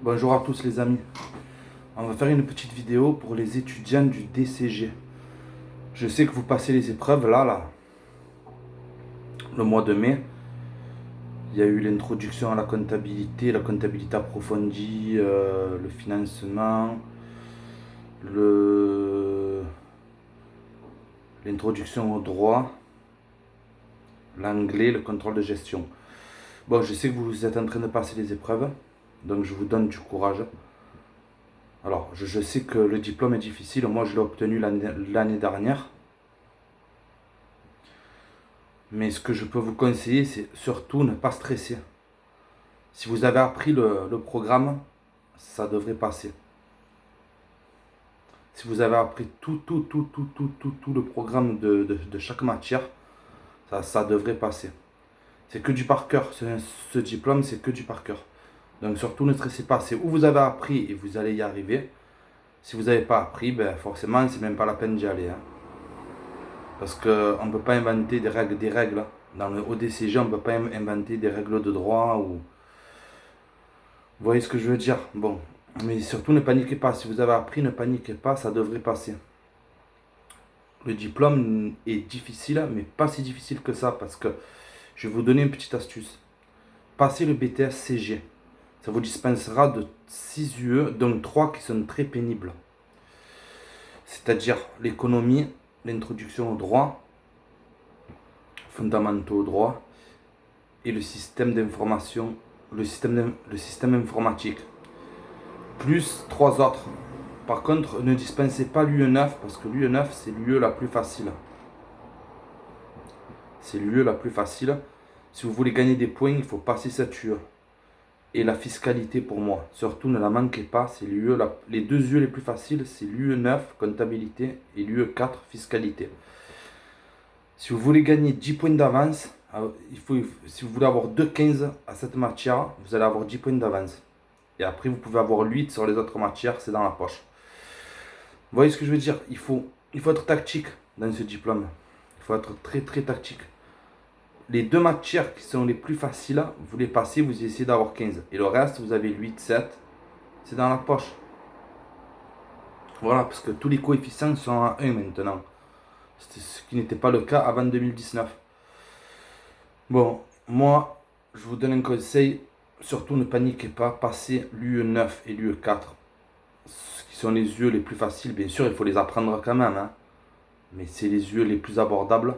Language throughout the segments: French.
Bonjour à tous les amis. On va faire une petite vidéo pour les étudiants du DCG. Je sais que vous passez les épreuves là, le mois de mai. Il y a eu l'introduction à la comptabilité approfondie, le financement, l'introduction au droit, l'anglais, le contrôle de gestion. Bon, je sais que vous êtes en train de passer les épreuves, donc je vous donne du courage. Alors, je sais que le diplôme est difficile. Moi, je l'ai obtenu l'année dernière. Mais ce que je peux vous conseiller, c'est surtout ne pas stresser. Si vous avez appris le programme, ça devrait passer. Si vous avez appris tout le programme de chaque matière, ça devrait passer. C'est que du par cœur. Ce diplôme, c'est que du par cœur. Donc surtout ne stressez pas. C'est où vous avez appris et vous allez y arriver. Si vous n'avez pas appris, ben forcément, c'est même pas la peine d'y aller. Parce qu'on ne peut pas inventer des règles. Dans le ODCG, on ne peut pas inventer des règles de droit. Vous voyez ce que je veux dire? Bon, mais surtout ne paniquez pas. Si vous avez appris, ne paniquez pas, ça devrait passer. Le diplôme est difficile, mais pas si difficile que ça. Parce que je vais vous donner une petite astuce. Passez le BTS CG. Ça vous dispensera de 6 UE, dont 3 qui sont très pénibles. C'est-à-dire l'économie, l'introduction au droit, fondamentaux au droit, et le système d'information, le système informatique. Plus 3 autres. Par contre, ne dispensez pas l'UE9 parce que l'UE9 c'est l'UE la plus facile. C'est l'UE la plus facile. Si vous voulez gagner des points, il faut passer cette UE. Et la fiscalité pour moi, surtout ne la manquez pas, c'est les deux UE les plus faciles, c'est l'UE9 comptabilité et l'UE4 fiscalité. Si vous voulez gagner 10 points d'avance, si vous voulez avoir 2,15 à cette matière, vous allez avoir 10 points d'avance. Et après, vous pouvez avoir 8 sur les autres matières, c'est dans la poche. Vous voyez ce que je veux dire? Il faut être tactique dans ce diplôme. Il faut être très tactique. Les deux matières qui sont les plus faciles, vous les passez, vous essayez d'avoir 15. Et le reste, vous avez 8, 7, c'est dans la poche. Voilà, parce que tous les coefficients sont à 1 maintenant. Ce qui n'était pas le cas avant 2019. Bon, moi, je vous donne un conseil. Surtout ne paniquez pas, passez l'UE9 et l'UE4, qui sont les UE les plus faciles. Bien sûr, il faut les apprendre quand même, mais c'est les UE les plus abordables.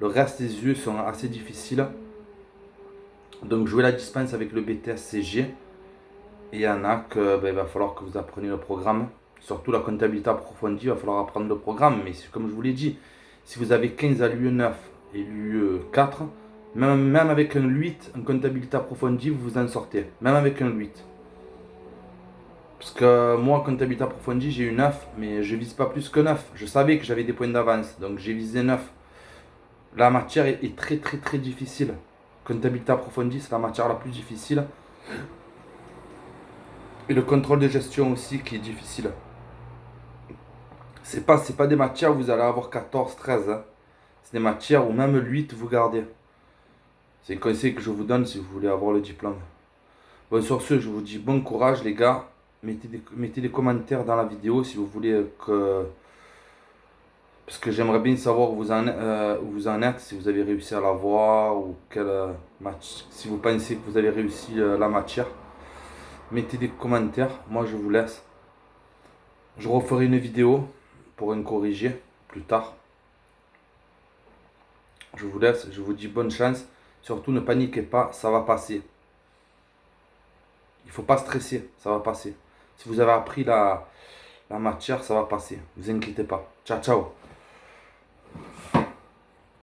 Le reste des UE sont assez difficiles. Donc jouez la dispense avec le BTS CG. Et il y en a que il va falloir que vous appreniez le programme. Surtout la comptabilité approfondie, il va falloir apprendre le programme. Mais comme je vous l'ai dit, si vous avez 15 à l'UE9 et l'UE4, même avec un 8 en comptabilité approfondie, vous vous en sortez. Même avec un 8. Parce que moi, comptabilité approfondie, j'ai eu 9, mais je vise pas plus que 9. Je savais que j'avais des points d'avance, donc j'ai visé 9. La matière est très difficile. Comptabilité approfondie, c'est la matière la plus difficile. Et le contrôle de gestion aussi qui est difficile. C'est pas des matières où vous allez avoir 14, 13. C'est des matières où même 8 vous gardez. C'est un conseil que je vous donne si vous voulez avoir le diplôme. Bon, sur ce, je vous dis bon courage les gars. Mettez des commentaires dans la vidéo si vous voulez que... Parce que j'aimerais bien savoir où vous en êtes, si vous avez réussi à l'avoir ou si vous pensez que vous avez réussi la matière. Mettez des commentaires, moi je vous laisse. Je referai une vidéo pour en corriger plus tard. Je vous laisse, je vous dis bonne chance. Surtout ne paniquez pas, ça va passer. Il ne faut pas stresser, ça va passer. Si vous avez appris la matière, ça va passer. Ne vous inquiétez pas. Ciao, ciao.